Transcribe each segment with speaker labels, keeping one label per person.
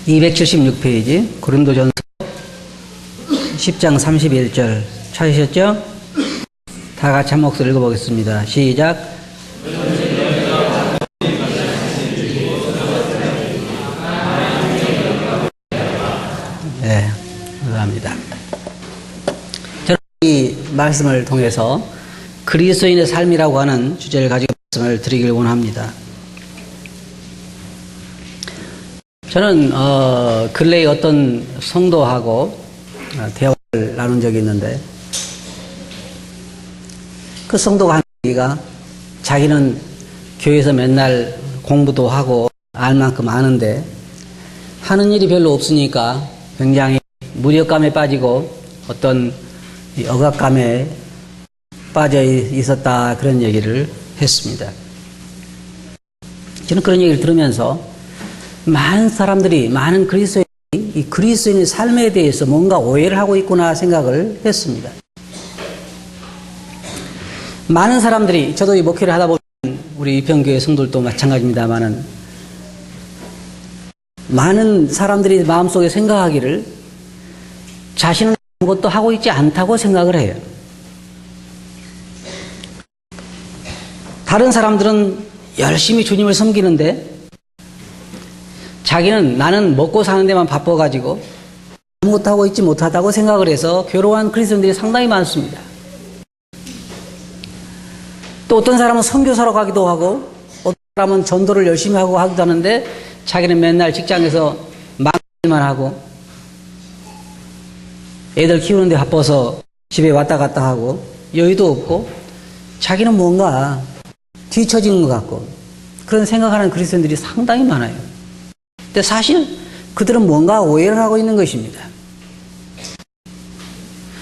Speaker 1: 276페이지 고린도전서 10장 31절 찾으셨죠? 다 같이 한 목소리 읽어보겠습니다. 시작. 네, 감사합니다. 저는 이 말씀을 통해서 그리스도인의 삶이라고 하는 주제를 가지고 말씀을 드리길 원합니다. 저는 근래에 어떤 성도하고 대화를 나눈 적이 있는데 그 성도가 하는 얘기가 자기는 교회에서 맨날 공부도 하고 알 만큼 아는데 하는 일이 별로 없으니까 굉장히 무력감에 빠지고 어떤 억압감에 빠져 있었다, 그런 얘기를 했습니다. 저는 그런 얘기를 들으면서 많은 사람들이, 많은 그리스도인이 이 그리스도인의 삶에 대해서 뭔가 오해를 하고 있구나 생각을 했습니다. 많은 사람들이, 저도 이 목회를 하다 보면 우리 이평교회 성도들도 마찬가지입니다만은, 많은 사람들이 마음속에 생각하기를 자신은 아무것도 하고 있지 않다고 생각을 해요. 다른 사람들은 열심히 주님을 섬기는데 자기는 나는 먹고 사는 데만 바빠가지고 아무것도 하고 있지 못하다고 생각을 해서 괴로워한 그리스도인들이 상당히 많습니다. 또 어떤 사람은 선교사로 가기도 하고 어떤 사람은 전도를 열심히 하고 하기도 하는데 자기는 맨날 직장에서 막일만 하고 애들 키우는데 바빠서 집에 왔다 갔다 하고 여유도 없고 자기는 뭔가 뒤처진 것 같고 그런 생각하는 그리스도인들이 상당히 많아요. 근데 사실 그들은 뭔가 오해를 하고 있는 것입니다.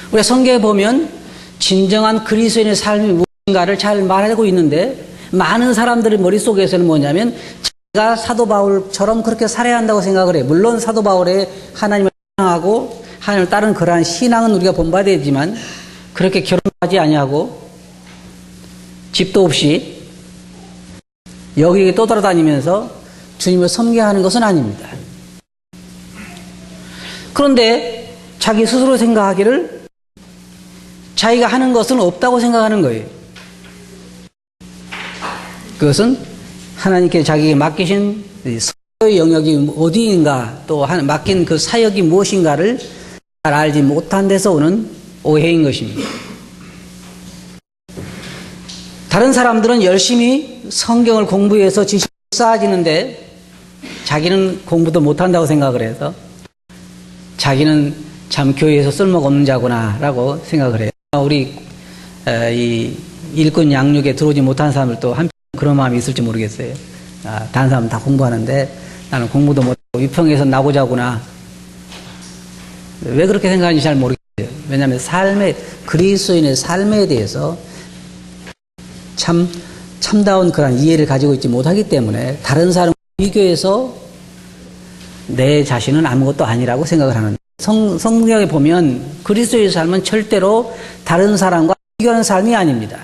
Speaker 1: 우리가 성경에 보면 진정한 그리스도인의 삶이 무엇인가를 잘 말하고 있는데 많은 사람들의 머릿속에서는 뭐냐면 자기가 사도 바울처럼 그렇게 살아야 한다고 생각을 해요. 물론 사도 바울의 하나님을 사랑하고 하나님을 따른 그러한 신앙은 우리가 본받아야 되지만 그렇게 결혼하지 아니하고 집도 없이 여기 떠돌아다니면서 주님을 섬겨하는 것은 아닙니다. 그런데 자기 스스로 생각하기를 자기가 하는 것은 없다고 생각하는 거예요. 그것은 하나님께 자기에게 맡기신 사역의 영역이 어디인가, 또 맡긴 그 사역이 무엇인가를 잘 알지 못한 데서 오는 오해인 것입니다. 다른 사람들은 열심히 성경을 공부해서 지식을 쌓아지는데 자기는 공부도 못한다고 생각을 해서 자기는 참 교회에서 쓸모가 없는 자구나 라고 생각을 해요. 우리 이 일꾼 양육에 들어오지 못한 사람들도 한편 그런 마음이 있을지 모르겠어요. 다른 사람은 다 공부하는데 나는 공부도 못하고 위평에서 나고자구나. 왜 그렇게 생각하는지 잘 모르겠어요. 왜냐하면 그리스도인의 삶에 대해서 참다운 그런 이해를 가지고 있지 못하기 때문에 다른 사람과 비교해서 내 자신은 아무것도 아니라고 생각을 하는데 성경에 보면 그리스도의 삶은 절대로 다른 사람과 비교하는 삶이 아닙니다.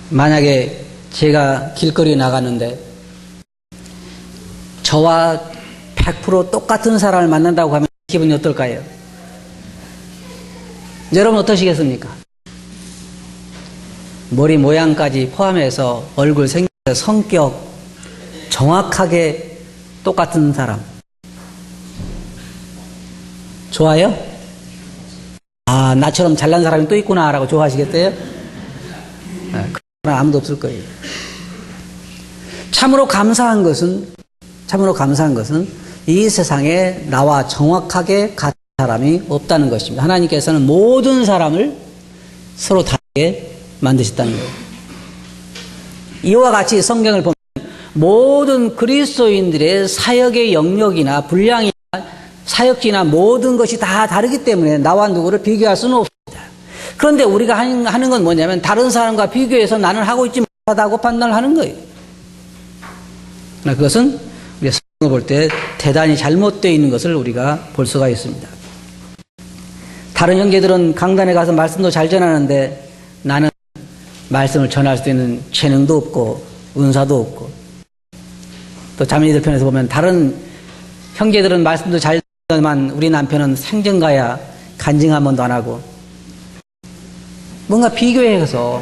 Speaker 1: 만약에 제가 길거리에 나갔는데 저와 100% 똑같은 사람을 만난다고 하면 기분이 어떨까요? 여러분 어떠시겠습니까? 머리 모양까지 포함해서 얼굴, 생김, 성격 정확하게 똑같은 사람 좋아요? 나처럼 잘난 사람이 또 있구나 라고 좋아하시겠어요? 그런 사람 아무도 없을 거예요. 참으로 감사한 것은 이 세상에 나와 정확하게 같은 사람이 없다는 것입니다. 하나님께서는 모든 사람을 서로 다르게 만드셨다는 거예요. 이와 같이 성경을 보면 모든 그리스도인들의 사역의 영역이나 분량이나 사역지나 모든 것이 다 다르기 때문에 나와 누구를 비교할 수는 없습니다. 그런데 우리가 하는 건 뭐냐면 다른 사람과 비교해서 나는 하고 있지 못하다고 판단을 하는 거예요. 그것은 우리가 성경을 볼 때 대단히 잘못되어 있는 것을 우리가 볼 수가 있습니다. 다른 형제들은 강단에 가서 말씀도 잘 전하는데 나는 말씀을 전할 수 있는 재능도 없고 은사도 없고 또 자매니들 편에서 보면 다른 형제들은 말씀도 잘 듣지만 우리 남편은 생전가야 간증 한 번도 안 하고 뭔가 비교해서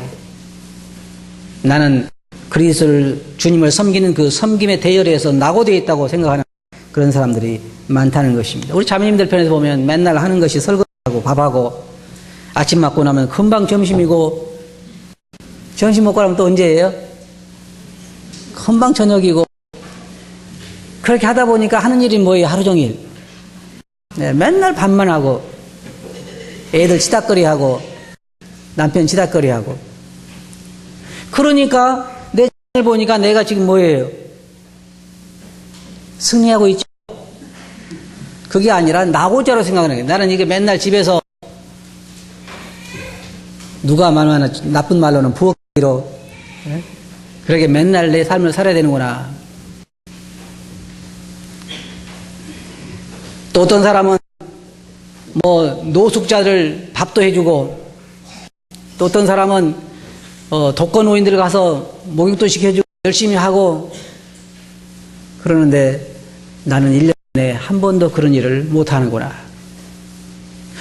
Speaker 1: 나는 그리스도를 주님을 섬기는 그 섬김의 대열에서 낙오되어 있다고 생각하는 그런 사람들이 많다는 것입니다. 우리 자매님들 편에서 보면 맨날 하는 것이 설거지하고 밥하고 아침 먹고 나면 금방 점심이고 점심 먹고 나면 또 언제예요? 금방 저녁이고 그렇게 하다 보니까 하는 일이 뭐예요? 하루 종일. 네, 맨날 밥만 하고 애들 치닥거리하고 남편 치닥거리하고 그러니까 내 X를 보니까 내가 지금 뭐예요? 승리하고 있죠. 그게 아니라 낙오자로 생각하는 거예요. 나는 이게 맨날 집에서 누가 말하면 나쁜 말로는 부엌이로 그렇게 맨날 내 삶을 살아야 되는구나. 또 어떤 사람은 뭐 노숙자들 밥도 해주고 또 어떤 사람은 독거노인들 가서 목욕도 시켜주고 열심히 하고 그러는데 나는 1년 내에 한 번도 그런 일을 못하는구나.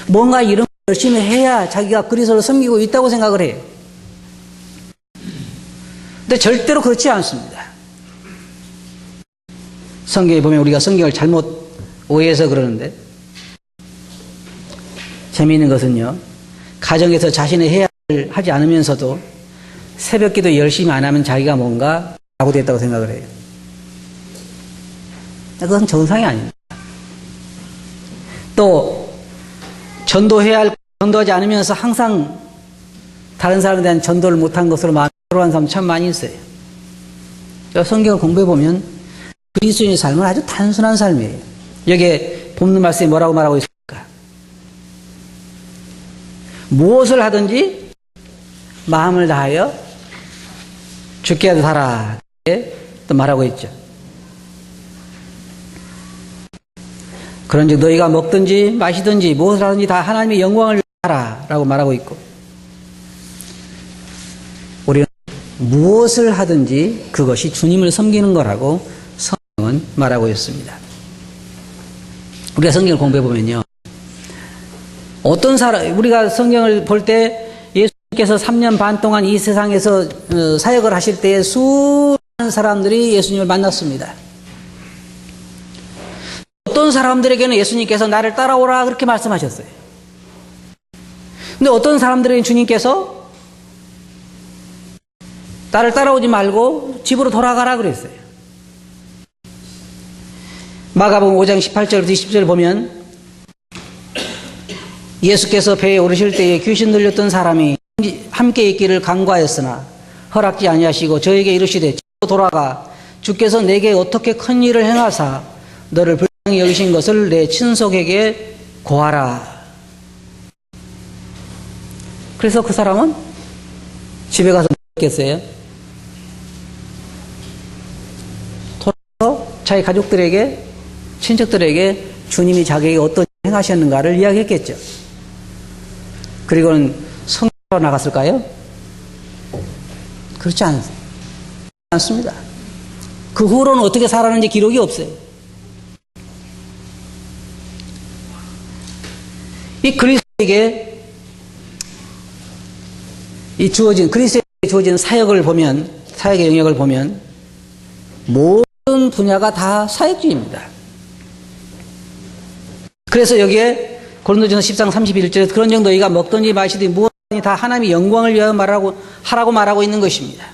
Speaker 1: 뭔가 이런 열심히 해야 자기가 그리스도를 섬기고 있다고 생각을 해요. 근데 절대로 그렇지 않습니다. 성경에 보면 우리가 성경을 잘못 오해해서 그러는데 재미있는 것은요. 가정에서 자신의 해야 할 하지 않으면서도 새벽기도 열심히 안 하면 자기가 뭔가 낙오됐다고 생각을 해요. 그건 정상이 아닙니다. 또 전도해야 할 전도하지 않으면서 항상 다른 사람에 대한 전도를 못한 것으로 마음으로 사람 참 많이 있어요. 성경을 공부해 보면 그리스도인의 삶은 아주 단순한 삶이에요. 여기에 본문 말씀에 뭐라고 말하고 있습니까? 무엇을 하든지 마음을 다하여 주께 하라 또 말하고 있죠. 그런즉 너희가 먹든지 마시든지 무엇을 하든지 다 하나님의 영광을 하라 라고 말하고 있고 우리는 무엇을 하든지 그것이 주님을 섬기는 거라고 성경은 말하고 있습니다. 우리가 성경을 공부해 보면요. 어떤 사람, 우리가 성경을 볼 때 예수님께서 3년 반 동안 이 세상에서 사역을 하실 때에 수많은 사람들이 예수님을 만났습니다. 어떤 사람들에게는 예수님께서 나를 따라오라 그렇게 말씀하셨어요. 근데 어떤 사람들에게는 주님께서 나를 따라오지 말고 집으로 돌아가라 그랬어요. 마가복음 5장 18절부터 20절 보면 예수께서 배에 오르실 때에 귀신 들렸던 사람이 함께 있기를 간과하였으나 허락지 아니하시고 저에게 이르시되 집으로 돌아가 주께서 내게 어떻게 큰 일을 행하사 너를 불쌍히 여기신 것을 내 친속에게 고하라. 그래서 그 사람은 집에 가서 뭐 했겠어요? 돌아서 자기 가족들에게 친척들에게 주님이 자기에게 어떤 일을 행하셨는가를 이야기했겠죠. 그리고는 성경으로 나갔을까요? 그렇지 않습니다. 그 후로는 어떻게 살았는지 기록이 없어요. 이 그리스도에게 그리스도에게 주어진 사역을 보면, 사역의 영역을 보면 모든 분야가 다 사역주의입니다. 그래서 여기에 고린도전서 10장 31절에서 그런 정도 너희가 먹든지 마시든지 무엇이든지 다 하나님의 영광을 위하여 하라고 말하고 있는 것입니다.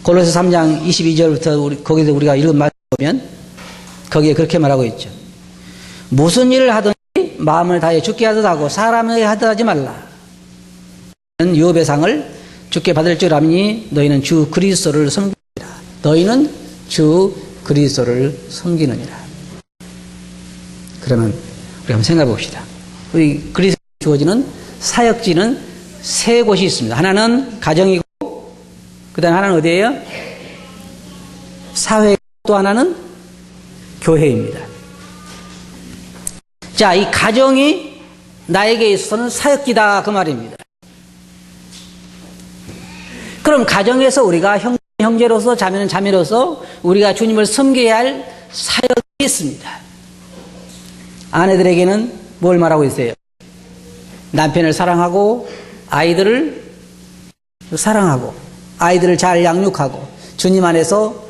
Speaker 1: 골로새 3장 22절부터 거기서 우리가 읽은 말씀 보면 거기에 그렇게 말하고 있죠. 무슨 일을 하든지 마음을 다해 주께 하듯 하고 사람에게 하듯 하지 말라. 유업의 상을 주께 받을 줄 아니 너희는 주 그리스도를 섬기느니라. 너희는 주 그리스도를 섬기느니라. 그러면 우리 한번 생각해 봅시다. 우리 그리스도에 주어지는 사역지는 세 곳이 있습니다. 하나는 가정이고 그 다음 하나는 어디예요? 사회, 또 하나는 교회입니다. 자, 이 가정이 나에게 있어서는 사역지다 그 말입니다. 그럼 가정에서 우리가 형제 형제로서 자매는 자매로서 우리가 주님을 섬겨야 할 사역이 있습니다. 아내들에게는 뭘 말하고 있어요? 남편을 사랑하고 아이들을 사랑하고 아이들을 잘 양육하고 주님 안에서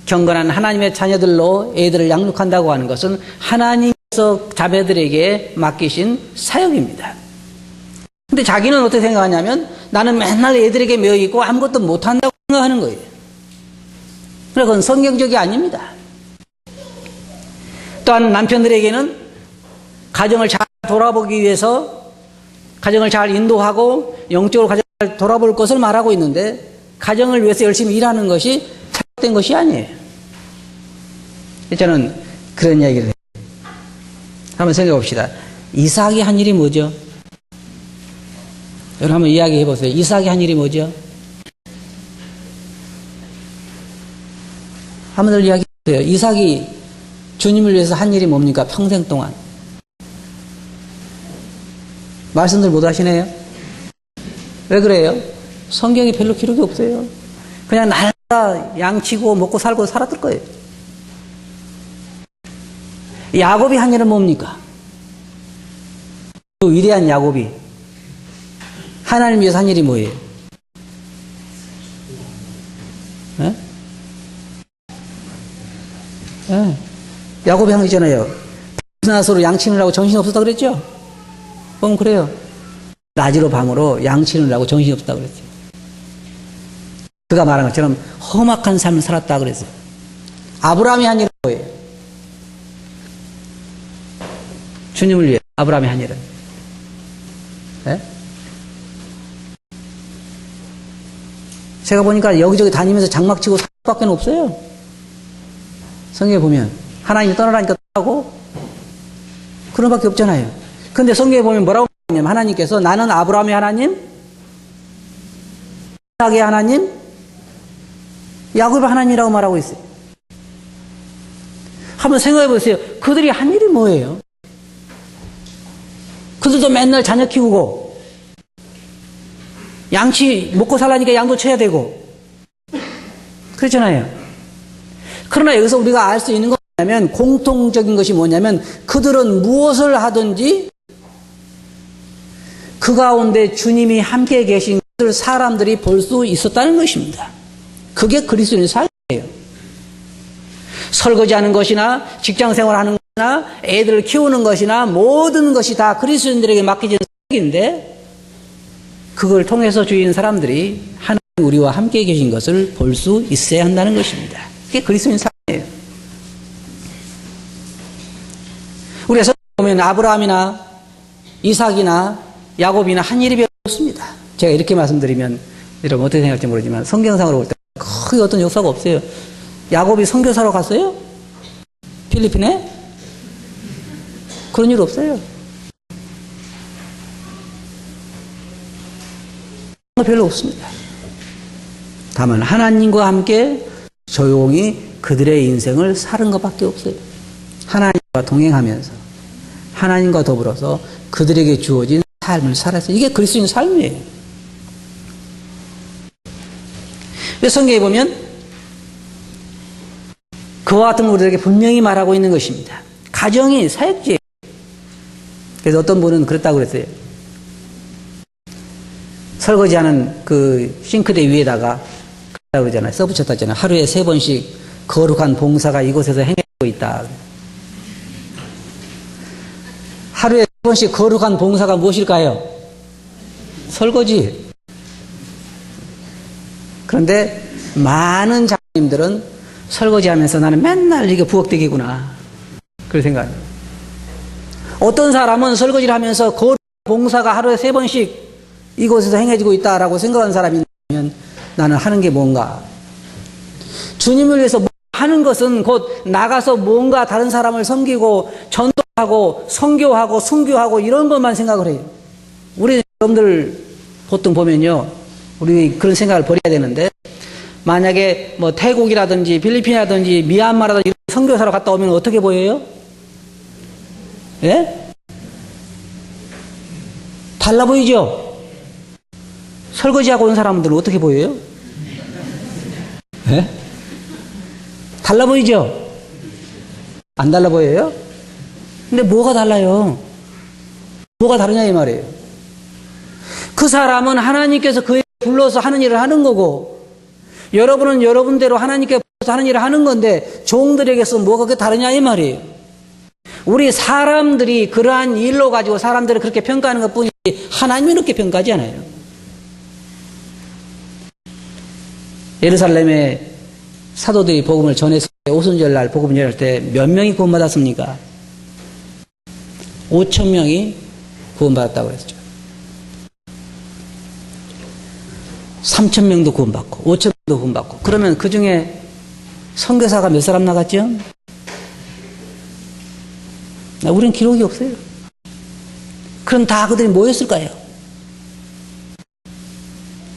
Speaker 1: 경건한 하나님의 자녀들로 애들을 양육한다고 하는 것은 하나님께서 자매들에게 맡기신 사역입니다. 근데 자기는 어떻게 생각하냐면 나는 맨날 애들에게 매여 있고 아무것도 못한다고 생각하는 거예요. 그러나 그건 성경적이 아닙니다. 또한 남편들에게는 가정을 잘 돌아보기 위해서 가정을 잘 인도하고 영적으로 가정을 잘 돌아볼 것을 말하고 있는데 가정을 위해서 열심히 일하는 것이 잘못된 것이 아니에요. 저는 그런 이야기를 해요. 한번 생각해 봅시다. 이삭이 한 일이 뭐죠? 여러분 한번 이야기해 보세요. 이삭이 한 일이 뭐죠? 한번 더 이야기해 보세요. 이삭이 주님을 위해서 한 일이 뭡니까? 평생 동안. 말씀들 못 하시네요? 왜 그래요? 성경에 별로 기록이 없어요. 그냥 날마다 양치고 먹고 살고 살았을 거예요. 야곱이 한 일은 뭡니까? 그 위대한 야곱이 하나님 위해서 한 일이 뭐예요? 네? 네. 야곱이 한 거 있잖아요. 나서로 양치느라고 정신이 없었다 그랬죠? 그래요. 낮으로 밤으로 양치느라고 정신이 없었다 그랬어요. 그가 말한 것처럼 험악한 삶을 살았다 그랬어요. 아브라함이 한 일은 뭐예요? 주님을 위해 아브라함이 한 일은 네? 제가 보니까 여기저기 다니면서 장막치고 살 밖에 없어요. 성경에 보면 하나님이 떠나라니까 떠나고 그런 밖에 없잖아요. 근데 성경에 보면 뭐라고 하냐면 하나님께서 나는 아브라함의 하나님, 이삭의 하나님, 야곱의 하나님이라고 말하고 있어요. 한번 생각해 보세요. 그들이 한 일이 뭐예요? 그들도 맨날 자녀 키우고 양치 먹고 살라니까 양도 쳐야 되고 그렇잖아요. 그러나 여기서 우리가 알 수 있는 건 뭐냐면 공통적인 것이 뭐냐면 그들은 무엇을 하든지 그 가운데 주님이 함께 계신 것을 사람들이 볼 수 있었다는 것입니다. 그게 그리스도인의 삶이에요. 설거지하는 것이나 직장생활하는 것이나 애들을 키우는 것이나 모든 것이 다 그리스도인들에게 맡겨진 사역인데 그걸 통해서 주인 사람들이 하나님 우리와 함께 계신 것을 볼 수 있어야 한다는 것입니다. 그게 그리스도인 삶이에요. 우리가 보면 아브라함이나 이삭이나 야곱이나 한 일이 별로 없습니다. 제가 이렇게 말씀드리면 여러분 어떻게 생각할지 모르지만 성경상으로 볼 때 거의 어떤 역사가 없어요. 야곱이 선교사로 갔어요? 필리핀에? 그런 일 없어요. 별로 없습니다. 다만 하나님과 함께 조용히 그들의 인생을 사는 것밖에 없어요. 하나님과 동행하면서 하나님과 더불어서 그들에게 주어진 삶을 살았어요. 이게 그리스도인 삶이에요. 성경에 보면 그와 같은 걸 우리에게 분명히 말하고 있는 것입니다. 가정이 사역지예요. 그래서 어떤 분은 그랬다고 그랬어요. 설거지하는 그 싱크대 위에다가 그러잖아요. 써붙였다 했잖아요. 하루에 3번씩 거룩한 봉사가 이곳에서 행해지고 있다. 하루에 3번씩 거룩한 봉사가 무엇일까요? 설거지. 그런데 많은 장로님들은 설거지하면서 나는 맨날 이게 부엌대기구나. 그렇게 생각해요. 어떤 사람은 설거지를 하면서 거룩한 봉사가 하루에 3번씩 이곳에서 행해지고 있다라고 생각하는 사람이 있다면 나는 하는 게 뭔가? 주님을 위해서 하는 것은 곧 나가서 뭔가 다른 사람을 섬기고 전도하고 선교하고 순교하고 이런 것만 생각을 해요. 우리 여러분들 보통 보면요. 우리 그런 생각을 버려야 되는데 만약에 뭐 태국이라든지 필리핀이라든지 미얀마라든지 이런 선교사로 갔다 오면 어떻게 보여요? 예? 달라 보이죠? 설거지하고 온 사람들은 어떻게 보여요? 네? 달라 보이죠? 안 달라 보여요? 근데 뭐가 달라요? 뭐가 다르냐 이 말이에요. 그 사람은 하나님께서 그에 불러서 하는 일을 하는 거고, 여러분은 여러분대로 하나님께 불러서 하는 일을 하는 건데, 종들에게서 뭐가 그렇게 다르냐 이 말이에요. 우리 사람들이 그러한 일로 가지고 사람들을 그렇게 평가하는 것 뿐이지, 하나님이 그렇게 평가하지 않아요. 예루살렘에 사도들이 복음을 전했을 때, 오순절날 복음을 전할 때 몇 명이 구원받았습니까? 5,000명이 구원받았다고 그랬죠. 3,000명도 구원받고 5,000명도 구원받고, 그러면 그 중에 선교사가 몇 사람 나갔죠? 우리는 기록이 없어요. 그럼 다 그들이 뭐였을까요?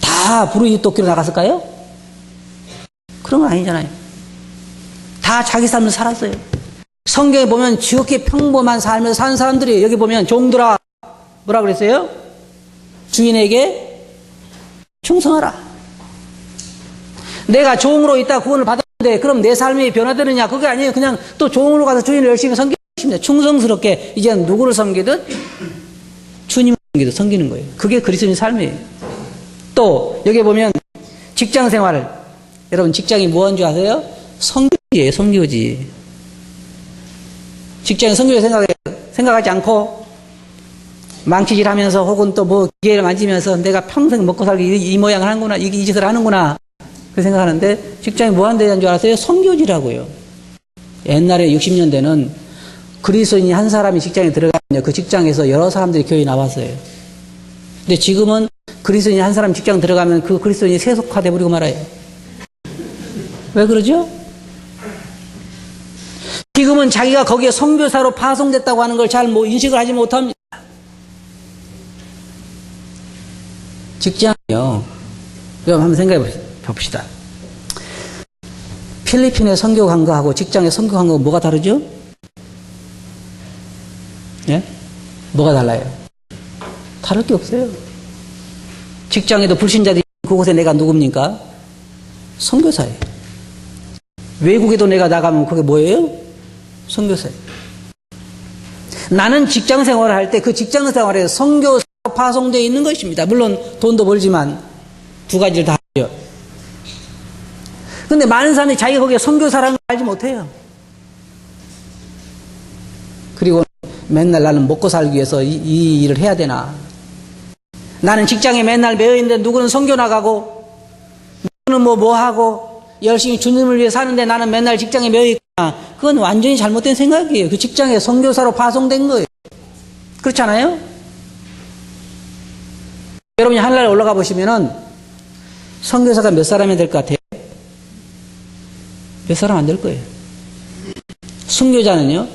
Speaker 1: 다 부르이 돕기로 나갔을까요? 그런 건 아니잖아요. 다 자기 삶을 살았어요. 성경에 보면 지극히 평범한 삶을 사는 사람들이, 여기 보면 종들아 뭐라 그랬어요? 주인에게 충성하라. 내가 종으로 있다 구원을 받았는데 그럼 내 삶이 변화되느냐? 그게 아니에요. 그냥 또 종으로 가서 주인을 열심히 섬기십니다. 충성스럽게 이제 누구를 섬기듯 주님을 섬기는 거예요. 그게 그리스도인 삶이에요. 또 여기 보면 직장 생활을, 여러분 직장이 뭐한 줄 아세요? 선교지예요. 선교지. 직장에 선교를 생각하지 않고 망치질하면서 혹은 또 뭐 기계를 만지면서 내가 평생 먹고 살기 이 모양을 하는구나, 이 짓을 하는구나, 그 생각하는데, 직장이 뭐 하는 데인 줄 아세요? 선교지라고요. 옛날에 60년대는 그리스도인이 한 사람이 직장에 들어가면 그 직장에서 여러 사람들이 교회에 나왔어요. 근데 지금은 그리스도인이 한 사람 직장 들어가면 그 그리스도인이 세속화돼 버리고 말아요. 왜 그러죠? 지금은 자기가 거기에 선교사로 파송됐다고 하는 걸 잘 인식을 하지 못합니다. 직장이요. 여러분 한번 생각해 봅시다. 필리핀에 선교 간 거하고 직장에 선교 간 거 뭐가 다르죠? 예? 뭐가 달라요? 다를 게 없어요. 직장에도 불신자들이, 그곳에 내가 누굽니까? 선교사예요. 외국에도 내가 나가면 그게 뭐예요? 선교사예요. 나는 직장 생활을 할 때 그 직장 생활에 선교사로 파송되어 있는 것입니다. 물론 돈도 벌지만 두 가지를 다 하죠. 그런데 많은 사람들이 자기가 거기에 선교사라는 걸 알지 못해요. 그리고 맨날 나는 먹고 살기 위해서 이 일을 해야 되나? 나는 직장에 맨날 매여 있는데 누구는 선교 나가고 누구는 뭐 하고 열심히 주님을 위해 사는데 나는 맨날 직장에 매여 있구나. 그건 완전히 잘못된 생각이에요. 그 직장에 선교사로 파송된 거예요. 그렇지 않아요? 여러분이 하늘나라에 올라가 보시면은 선교사가 몇 사람이 될 것 같아요? 몇 사람 안 될 거예요. 순교자는요?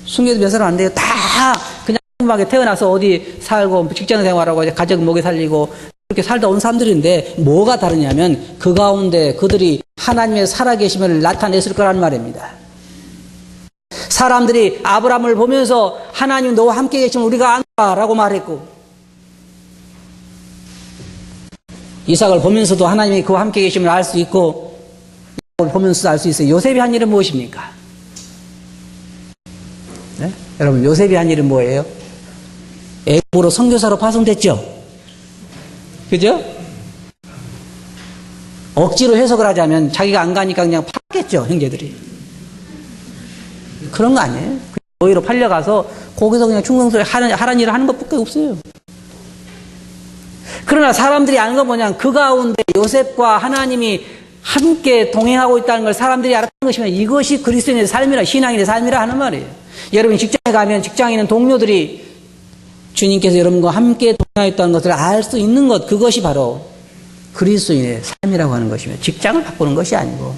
Speaker 1: 순교자 몇 사람 안 돼요. 다 그냥 평범하게 태어나서 어디 살고 직장 생활하고 가정 먹여 살리고 그렇게 살다 온 사람들인데, 뭐가 다르냐면 그 가운데 그들이 하나님의 살아계심을 나타냈을 거란 말입니다. 사람들이 아브라함을 보면서 하나님 너와 함께 계시면 우리가 안다라고 말했고, 이삭을 보면서도 하나님이 그와 함께 계심을 알 수 있고, 야곱을 보면서도 알 수 있어요. 요셉이 한 일은 무엇입니까? 네? 여러분 요셉이 한 일은 뭐예요? 애굽으로 선교사로 파송됐죠? 그죠? 억지로 해석을 하자면 자기가 안 가니까 그냥 팔았겠죠, 형제들이. 그런 거 아니에요. 노예로 팔려가서 거기서 그냥 충성스레 하라는 일을 하는 것밖에 없어요. 그러나 사람들이 아는 건 뭐냐, 그 가운데 요셉과 하나님이 함께 동행하고 있다는 걸 사람들이 알았던 것이면 이것이 그리스도인의 삶이라, 신앙인의 삶이라 하는 말이에요. 여러분이 직장에 가면 직장에 있는 동료들이 주님께서 여러분과 함께 동행하였다는 것을 알 수 있는 것, 그것이 바로 그리스도인의 삶이라고 하는 것이며, 직장을 바꾸는 것이 아니고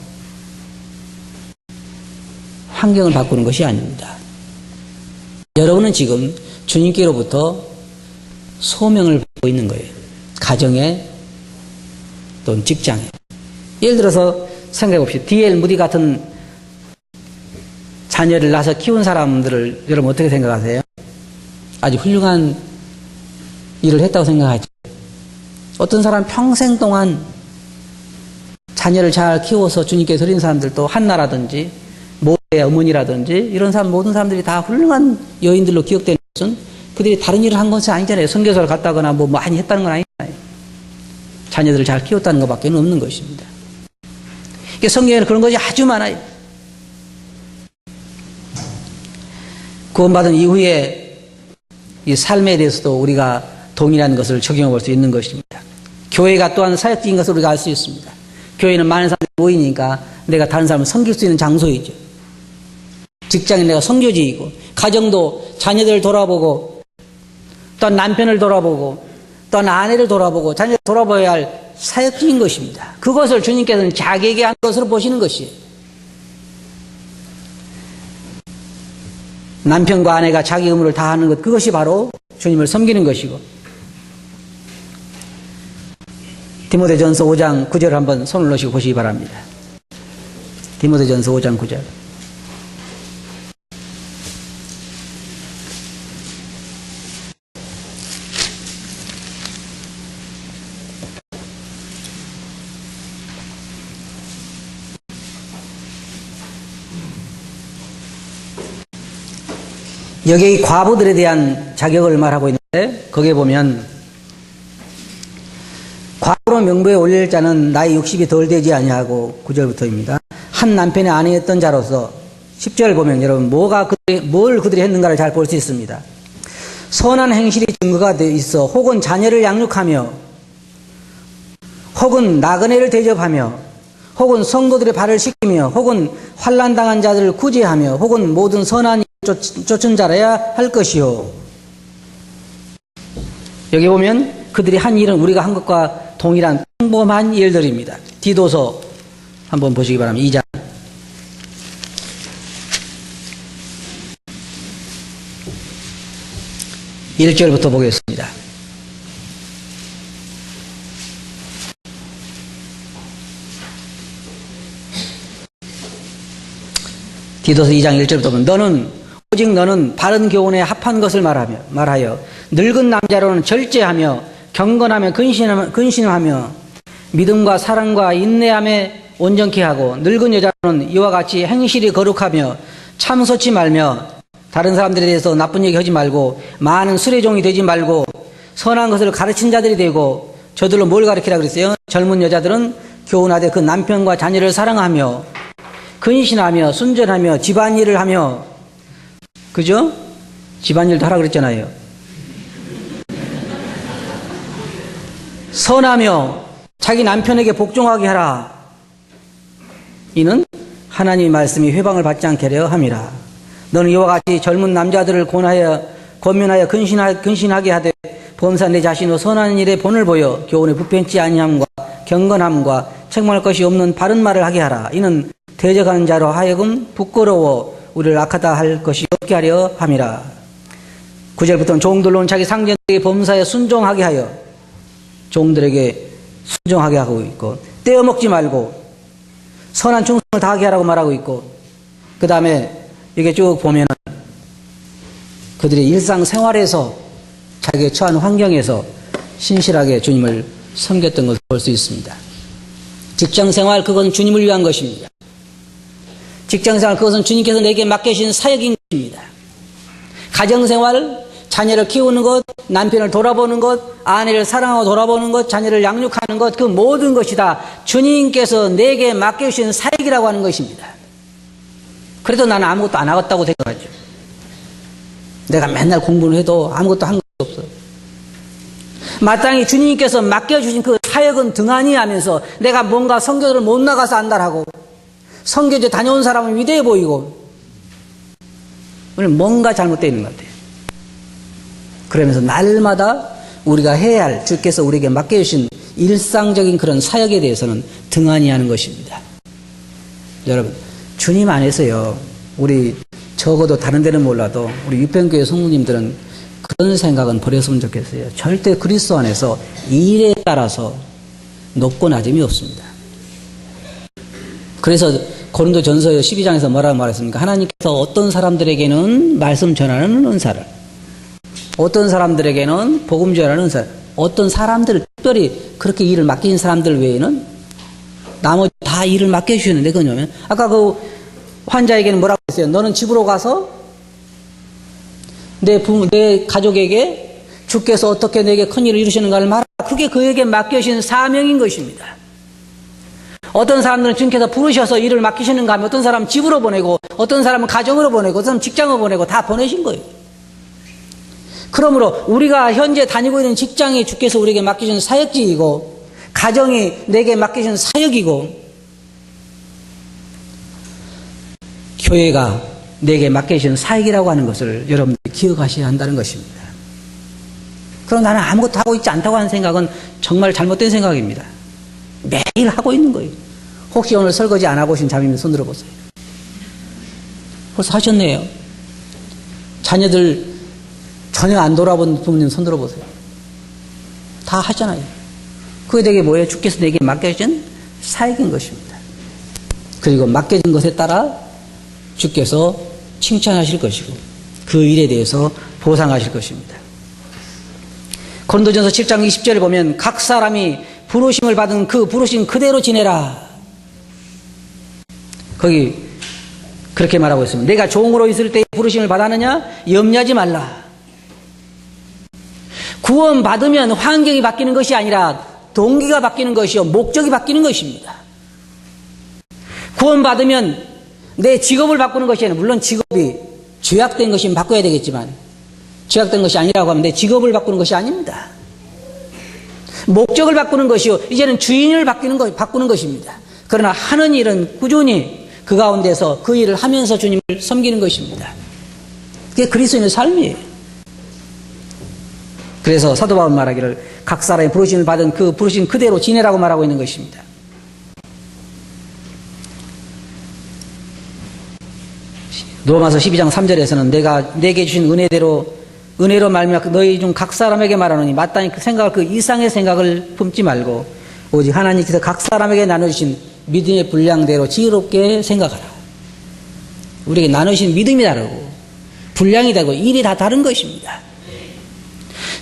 Speaker 1: 환경을 바꾸는 것이 아닙니다. 여러분은 지금 주님께로부터 소명을 받고 있는 거예요. 가정에 또는 직장에. 예를 들어서 생각해 봅시다. D.L. 무디 같은 자녀를 낳아서 키운 사람들을 여러분 어떻게 생각하세요? 아주 훌륭한 일을 했다고 생각하죠. 어떤 사람 평생 동안 자녀를 잘 키워서 주님께 드린 사람들도 한나라든지 모세의 어머니라든지 이런 사람 모든 사람들이 다 훌륭한 여인들로 기억되는 것은 그들이 다른 일을 한 것은 아니잖아요. 선교사를 갔다거나 뭐 많이 했다는 건 아니잖아요. 자녀들을 잘 키웠다는 것밖에 없는 것입니다. 성경에는 그런 것이 아주 많아요. 구원받은 이후에 이 삶에 대해서도 우리가 동일한 것을 적용해 볼 수 있는 것입니다. 교회가 또한 사역적인 것을 우리가 알 수 있습니다. 교회는 많은 사람들이 모이니까 내가 다른 사람을 섬길 수 있는 장소이죠. 직장인 내가 선교지이고, 가정도 자녀들을 돌아보고, 또한 남편을 돌아보고, 또한 아내를 돌아보고, 자녀를 돌아봐야 할 사역적인 것입니다. 그것을 주님께서는 자기에게 한 것으로 보시는 것이에요. 남편과 아내가 자기 의무를 다하는 것, 그것이 바로 주님을 섬기는 것이고, 디모데전서 5장 9절 한번 손을 놓으시고 보시기 바랍니다. 디모데전서 5장 9절. 여기 과부들에 대한 자격을 말하고 있는데 거기에 보면 과부로 명부에 올릴 자는 나이 60이 덜 되지 아니하고 9절부터입니다. 한 남편의 아내였던 자로서 10절 보면 여러분 뭘 그들이 했는가를 잘 볼 수 있습니다. 선한 행실이 증거가 되어 있어 혹은 자녀를 양육하며 혹은 나그네를 대접하며 혹은 성도들의 발을 씻기며 혹은 환난당한 자들을 구제하며 혹은 모든 선한 쫓은 자라야 할 것이요. 여기 보면 그들이 한 일은 우리가 한 것과 동일한 평범한 일들입니다. 디도서 한번 보시기 바랍니다. 2장 1절부터 보겠습니다. 디도서 2장 1절부터 보면 오직 너는 바른 교훈에 합한 것을 말하여 늙은 남자로는 절제하며 경건하며 근신하며 믿음과 사랑과 인내함에 온전케 하고 늙은 여자로는 이와 같이 행실이 거룩하며 참소치 말며 다른 사람들에 대해서 나쁜 얘기 하지 말고 많은 술의 종이 되지 말고 선한 것을 가르친 자들이 되고 저들로 뭘 가르치라 그랬어요? 젊은 여자들은 교훈하되 그 남편과 자녀를 사랑하며 근신하며 순전하며 집안일을 하며 그죠? 집안일도 하라 그랬잖아요. 선하며 자기 남편에게 복종하게 하라. 이는 하나님의 말씀이 회방을 받지 않게 하려 함이라. 너는 이와 같이 젊은 남자들을 권면하여 근신하게 하되 범사 내 자신의 선한 일에 본을 보여 교훈에 불편치 아니함과 경건함과 책망할 것이 없는 바른 말을 하게 하라. 이는 대적하는 자로 하여금 부끄러워 우리를 악하다 할 것이 없게 하려 함이라. 9절부터는 종들로는 자기 상전에게 범사에 순종하게 하여 종들에게 순종하게 하고 있고 떼어먹지 말고 선한 충성을 다하게 하라고 말하고 있고 그 다음에 이게 쭉 보면 그들의 일상생활에서 자기가 처한 환경에서 신실하게 주님을 섬겼던 것을 볼 수 있습니다. 직장생활 그건 주님을 위한 것입니다. 직장생활 그것은 주님께서 내게 맡겨주신 사역인 것입니다. 가정생활 자녀를 키우는 것, 남편을 돌아보는 것, 아내를 사랑하고 돌아보는 것, 자녀를 양육하는 것, 그 모든 것이 다 주님께서 내게 맡겨주신 사역이라고 하는 것입니다. 그래도 나는 아무것도 안 하겠다고 생각하죠. 내가 맨날 공부를 해도 아무것도 한 것도 없어. 마땅히 주님께서 맡겨주신 그 사역은 등한히 하면서 내가 뭔가 선교를 못 나가서 안달하고 선교제 다녀온 사람은 위대해 보이고 오늘 뭔가 잘못되어 있는 것 같아요. 그러면서 날마다 우리가 해야 할 주께서 우리에게 맡겨주신 일상적인 그런 사역에 대해서는 등한히 하는 것입니다. 여러분 주님 안에서요 우리 적어도 다른 데는 몰라도 우리 유평교회 성도님들은 그런 생각은 버렸으면 좋겠어요. 절대 그리스도 안에서 일에 따라서 높고 낮음이 없습니다. 그래서 고린도전서 12장에서 뭐라고 말했습니까? 하나님께서 어떤 사람들에게는 말씀 전하는 은사를, 어떤 사람들에게는 복음 전하는 은사를, 어떤 사람들을 특별히 그렇게 일을 맡긴 사람들 외에는 나머지 다 일을 맡겨주시는데, 그러면 아까 그 환자에게는 뭐라고 했어요? 너는 집으로 가서 내 가족에게 주께서 어떻게 내게 큰 일을 이루시는가를 말하라. 그게 그에게 맡겨주신 사명인 것입니다. 어떤 사람들은 주님께서 부르셔서 일을 맡기시는가 하면 어떤 사람은 집으로 보내고, 어떤 사람은 가정으로 보내고, 어떤 사람은 직장으로 보내고 다 보내신 거예요. 그러므로 우리가 현재 다니고 있는 직장이 주께서 우리에게 맡기신 사역직이고, 가정이 내게 맡기신 사역이고, 교회가 내게 맡기신 사역이라고 하는 것을 여러분들이 기억하셔야 한다는 것입니다. 그럼 나는 아무것도 하고 있지 않다고 하는 생각은 정말 잘못된 생각입니다. 매일 하고 있는 거예요. 혹시 오늘 설거지 안 하고 오신 자매님 손 들어보세요. 벌써 하셨네요. 자녀들 전혀 안 돌아본 부모님 손 들어보세요. 다 하잖아요. 그게 되게 뭐예요? 주께서 내게 맡겨진 사역인 것입니다. 그리고 맡겨진 것에 따라 주께서 칭찬하실 것이고 그 일에 대해서 보상하실 것입니다. 고린도전서 7장 20절에 보면 각 사람이 부르심을 받은 그 부르심 그대로 지내라. 거기 그렇게 말하고 있습니다. 내가 종으로 있을 때 부르심을 받았느냐? 염려하지 말라. 구원받으면 환경이 바뀌는 것이 아니라 동기가 바뀌는 것이요 목적이 바뀌는 것입니다. 구원받으면 내 직업을 바꾸는 것이 아니라, 물론 직업이 죄악된 것이면 바꿔야 되겠지만 죄악된 것이 아니라고 하면 내 직업을 바꾸는 것이 아닙니다. 목적을 바꾸는 것이요 이제는 주인을 바꾸는 것입니다. 그러나 하는 일은 꾸준히 그 가운데서 그 일을 하면서 주님을 섬기는 것입니다. 그게 그리스도인의 삶이에요. 그래서 사도 바울 말하기를 각 사람이 부르심을 받은 그 부르심 그대로 지내라고 말하고 있는 것입니다. 로마서 12장 3절에서는 내가 내게 주신 은혜로 말미암아 너희 중 각 사람에게 말하노니 마땅히 그 생각을 그 이상의 생각을 품지 말고 오직 하나님께서 각 사람에게 나눠주신 믿음의 분량대로 지혜롭게 생각하라. 우리에게 나누신 믿음이 다르고 분량이 다르고 일이 다 다른 것입니다.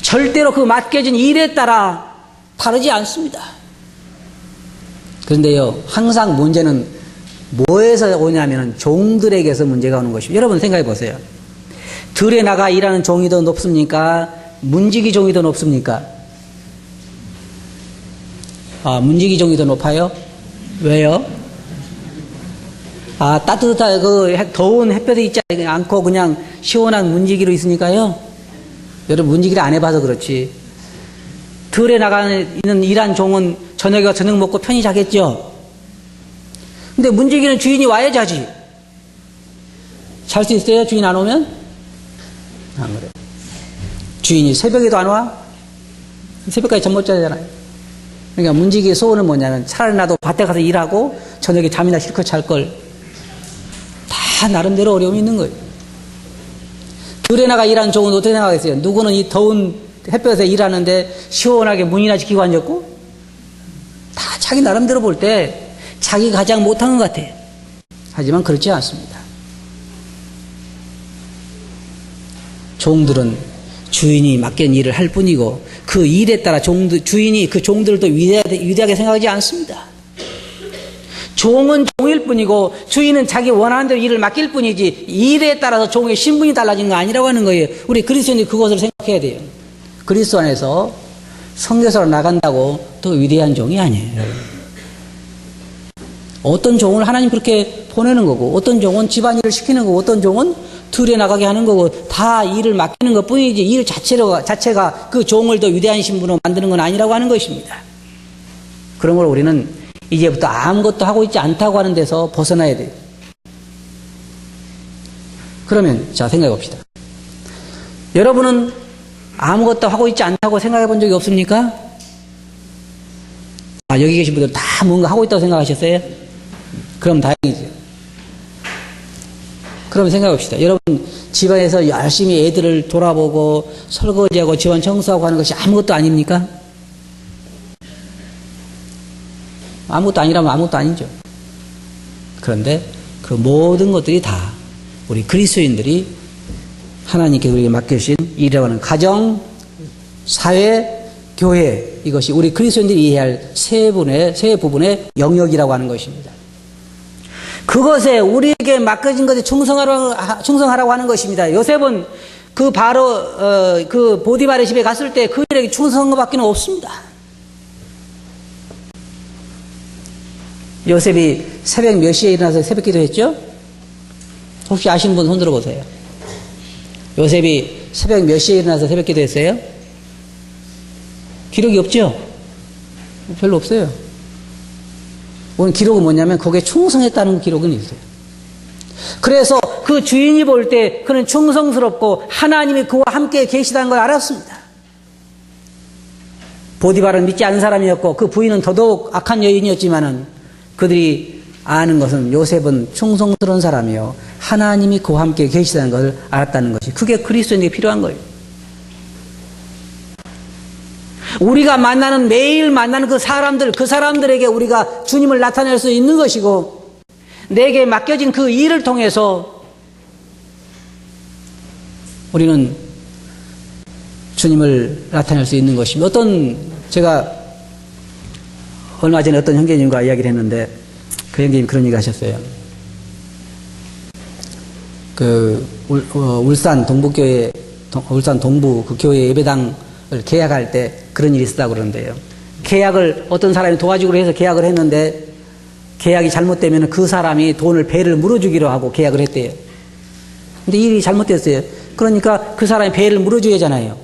Speaker 1: 절대로 그 맡겨진 일에 따라 다르지 않습니다. 그런데요, 항상 문제는 뭐에서 오냐면 종들에게서 문제가 오는 것입니다. 여러분 생각해 보세요. 들에 나가 일하는 종이 더 높습니까? 문지기 종이 더 높습니까? 문지기 종이 더 높아요? 왜요? 따뜻하게 그 더운 햇볕에 있지 않고 그냥 시원한 문지기로 있으니까요. 여러분 문지기를 안 해봐서 그렇지. 들에 나가는 일한 종은 저녁에 가 저녁 먹고 편히 자겠죠. 근데 문지기는 주인이 와야 자지. 잘 수 있어요? 주인 안 오면? 안 그래. 주인이 새벽에도 안 와? 새벽까지 잠 못 자잖아요. 그러니까 문지기의 소원은 뭐냐면 차라리 나도 밭에 가서 일하고 저녁에 잠이나 실컷 잘걸. 다 나름대로 어려움이 있는 거예요. 들에 나가 일하는 종은 어떻게 생각하겠어요? 누구는 이 더운 햇볕에 일하는데 시원하게 문이나 지키고 앉았고? 다 자기 나름대로 볼 때 자기가 가장 못한 것 같아요. 하지만 그렇지 않습니다. 종들은 주인이 맡긴 일을 할 뿐이고 그 일에 따라 주인이 그 종들도 위대하게 생각하지 않습니다. 종은 종일 뿐이고 주인은 자기 원하는 대로 일을 맡길 뿐이지 일에 따라서 종의 신분이 달라지는 거 아니라고 하는 거예요. 우리 그리스도인이 그것을 생각해야 돼요. 그리스도 안에서 성교사로 나간다고 또 위대한 종이 아니에요. 어떤 종을 하나님 그렇게 보내는 거고 어떤 종은 집안일을 시키는 거고 어떤 종은 들에 나가게 하는 거고 다 일을 맡기는 것 뿐이지 일 자체가 그 종을 더 위대한 신분으로 만드는 건 아니라고 하는 것입니다. 그러므로 우리는 이제부터 아무것도 하고 있지 않다고 하는 데서 벗어나야 돼요. 그러면 자 생각해 봅시다. 여러분은 아무것도 하고 있지 않다고 생각해 본 적이 없습니까? 여기 계신 분들 다 뭔가 하고 있다고 생각하셨어요? 그럼 다행이죠. 그럼 생각해 봅시다. 여러분 집안에서 열심히 애들을 돌아보고 설거지하고 집안 청소하고 하는 것이 아무것도 아닙니까? 아무것도 아니라면 아무것도 아니죠. 그런데 그 모든 것들이 다 우리 그리스도인들이 하나님께 우리에게 맡겨주신 일이라고 하는 가정, 사회, 교회, 이것이 우리 그리스도인들이 이해해야 할 세 부분의 영역이라고 하는 것입니다. 그것에 우리에게 맡겨진 것에 충성하라고 하는 것입니다. 요셉은 그 보디발의 집에 갔을 때 그들에게 충성한 것밖에 없습니다. 요셉이 새벽 몇 시에 일어나서 새벽 기도했죠? 혹시 아시는 분 손 들어보세요. 요셉이 새벽 몇 시에 일어나서 새벽 기도했어요? 기록이 없죠? 별로 없어요. 오늘 기록은 뭐냐면 거기에 충성했다는 기록은 있어요. 그래서 그 주인이 볼 때 그는 충성스럽고 하나님이 그와 함께 계시다는 걸 알았습니다. 보디발은 믿지 않은 사람이었고 그 부인은 더더욱 악한 여인이었지만은 그들이 아는 것은 요셉은 충성스러운 사람이요 하나님이 그와 함께 계시다는 것을 알았다는 것이, 그게 그리스도인에게 필요한 거예요. 우리가 매일 만나는 그 사람들에게 우리가 주님을 나타낼 수 있는 것이고, 내게 맡겨진 그 일을 통해서 우리는 주님을 나타낼 수 있는 것입니다. 제가 얼마 전에 어떤 형제님과 이야기를 했는데, 그 형제님이 그런 얘기 하셨어요. 울산 동부교회, 울산 동부 그 교회 예배당을 계약할 때 그런 일이 있었다고 그러는데요. 계약을 어떤 사람이 도와주기로 해서 계약을 했는데, 계약이 잘못되면 그 사람이 배를 물어주기로 하고 계약을 했대요. 근데 일이 잘못됐어요. 그러니까 그 사람이 배를 물어줘야 하잖아요.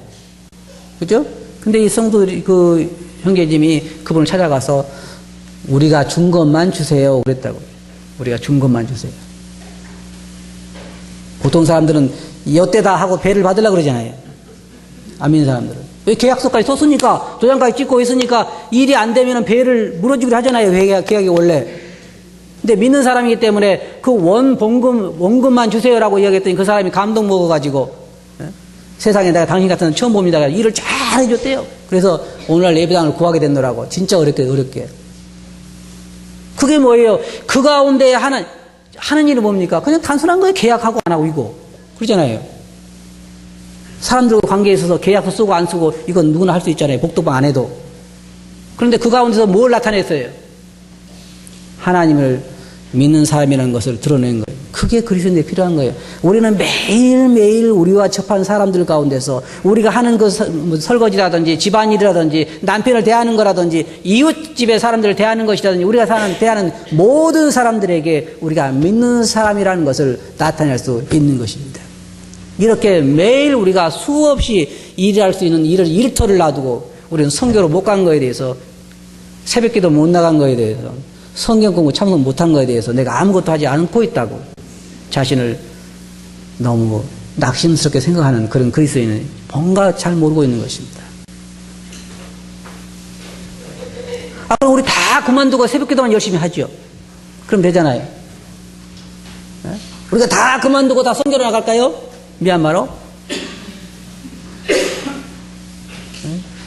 Speaker 1: 그죠? 근데 이 성도들이, 그 형제님이 그분을 찾아가서 우리가 준 것만 주세요 그랬다고. 우리가 준 것만 주세요. 보통 사람들은 여태다 하고 배를 받으려고 그러잖아요. 안 믿는 사람들은. 왜 계약서까지 썼으니까, 도장까지 찍고 있으니까 일이 안 되면 배를 물어주기로 하잖아요. 계약이 원래. 근데 믿는 사람이기 때문에 그 원금만 주세요라고 이야기했더니 그 사람이 감동 먹어가지고, 세상에 내가 당신 같은 건 처음 봅니다. 일을 잘 해줬대요. 그래서 오늘날 예배당을 구하게 됐노라고. 진짜 어렵게. 그게 뭐예요? 그 가운데 하는 일은 뭡니까? 그냥 단순한 거예요. 계약하고 안 하고 이거. 그러잖아요. 사람들과 관계에 있어서 계약서 쓰고 안 쓰고 이건 누구나 할 수 있잖아요. 복도방 안 해도. 그런데 그 가운데서 뭘 나타냈어요? 하나님을 믿는 사람이라는 것을 드러낸 거예요. 그게 그리스도인에게 필요한 거예요. 우리는 매일매일 우리와 접한 사람들 가운데서 우리가 하는 설거지라든지 집안일이라든지 남편을 대하는 거라든지 이웃집의 사람들을 대하는 것이라든지 우리가 대하는 모든 사람들에게 우리가 믿는 사람이라는 것을 나타낼 수 있는 것입니다. 이렇게 매일 우리가 수없이 일할 수 있는 일터를 놔두고 우리는 선교로 못 간 거에 대해서, 새벽기도 못 나간 거에 대해서, 성경 공부 참석 못한 거에 대해서 내가 아무것도 하지 않고 있다고 자신을 너무 낙심스럽게 생각하는 그런 그리스도인은 뭔가 잘 모르고 있는 것입니다. 그럼 우리 다 그만두고 새벽기도만 열심히 하죠. 그럼 되잖아요. 우리가 다 그만두고 다 선교로 나갈까요? 미얀마로?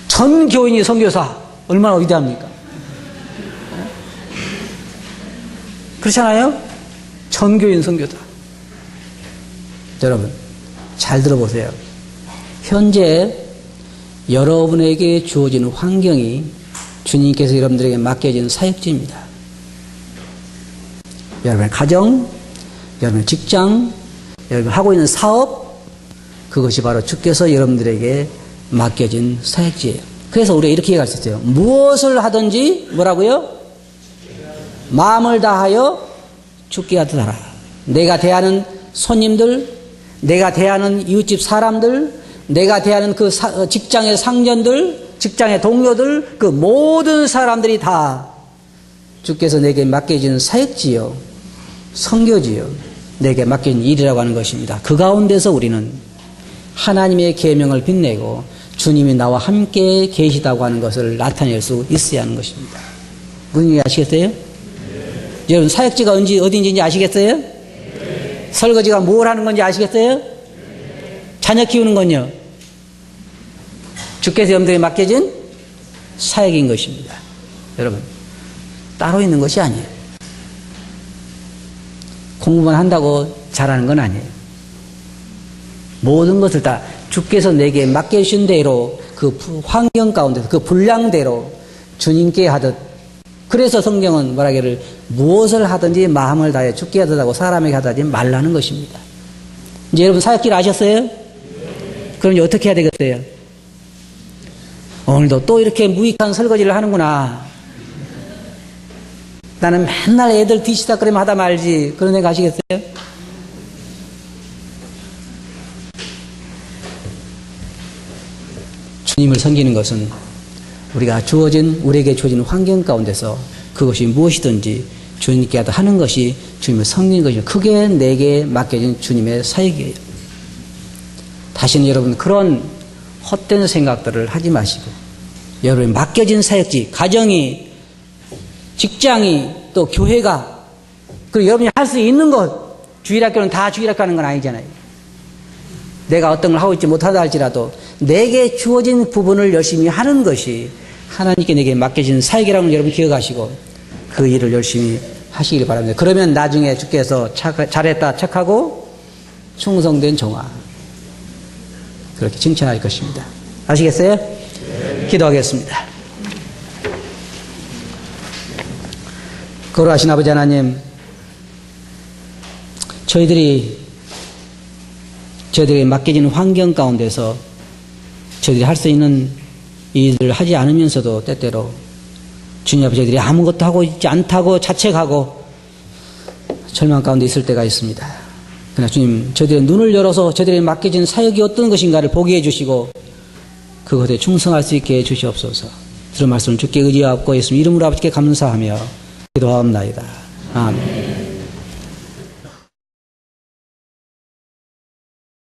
Speaker 1: 전 교인이 선교사 얼마나 위대합니까? 그렇잖아요? 전 교인 선교사. 여러분 잘 들어보세요. 현재 여러분에게 주어진 환경이 주님께서 여러분들에게 맡겨진 사역지입니다. 여러분의 가정, 여러분의 직장, 여러분 하고 있는 사업, 그것이 바로 주께서 여러분들에게 맡겨진 사역지예요. 그래서 우리가 이렇게 얘기할 수 있어요. 무엇을 하든지 뭐라고요? 마음을 다하여 주께 하라. 내가 대하는 손님들, 내가 대하는 이웃집 사람들, 내가 대하는 그 직장의 상전들, 직장의 동료들, 그 모든 사람들이 다 주께서 내게 맡겨진 사역지요, 선교지요, 내게 맡긴 일이라고 하는 것입니다. 그 가운데서 우리는 하나님의 계명을 빛내고 주님이 나와 함께 계시다고 하는 것을 나타낼 수 있어야 하는 것입니다. 무슨 얘기 아시겠어요? 여러분 사역지가 어딘지 아시겠어요? 설거지가 뭘 하는 건지 아시겠어요? 자녀 키우는 건요, 주께서 여러분들에게 맡겨진 사역인 것입니다. 여러분 따로 있는 것이 아니에요. 공부만 한다고 잘하는 건 아니에요. 모든 것을 다 주께서 내게 맡겨주신 대로 그 환경 가운데서 그 분량대로 주님께 하듯, 그래서 성경은 뭐라기를 무엇을 하든지 마음을 다해 죽게 하듯하고 사람에게 하든지 말라는 것입니다. 이제 여러분 사역길 아셨어요? 그럼 이제 어떻게 해야 되겠어요? 오늘도 또 이렇게 무익한 설거지를 하는구나. 나는 맨날 애들 뒤치다꺼리만 하다 말지. 그런 생각 하시겠어요? 주님을 섬기는 것은 우리에게 주어진 환경 가운데서 그것이 무엇이든지 주님께 하는 것이 주님을 섬기는 것이죠. 크게 내게 맡겨진 주님의 사역이에요. 다시는 여러분 그런 헛된 생각들을 하지 마시고, 여러분이 맡겨진 사역지, 가정이, 직장이, 또 교회가, 그리고 여러분이 할 수 있는 것, 주일학교는 다 주일학교 하는 건 아니잖아요. 내가 어떤 걸 하고 있지 못하다 할지라도 내게 주어진 부분을 열심히 하는 것이 하나님께 내게 맡겨진 사역이라는 걸 여러분 기억하시고 그 일을 열심히 하시길 바랍니다. 그러면 나중에 주께서 잘했다 착하고 충성된 종아, 그렇게 칭찬할 것입니다. 아시겠어요? 네. 기도하겠습니다. 거룩하신 아버지 하나님, 저희들이 맡겨진 환경 가운데서 저희들이 할 수 있는 일들을 하지 않으면서도 때때로 주님 앞에 저희들이 아무것도 하고 있지 않다고 자책하고 절망 가운데 있을 때가 있습니다. 그러나 주님, 저희들의 눈을 열어서 저희들이 맡겨진 사역이 어떤 것인가를 보게 해주시고 그것에 충성할 수 있게 해주시옵소서. 들은 말씀을 주께 의지하옵고 예수님 이름으로 아버지께 감사하며 기도하옵나이다. 아멘.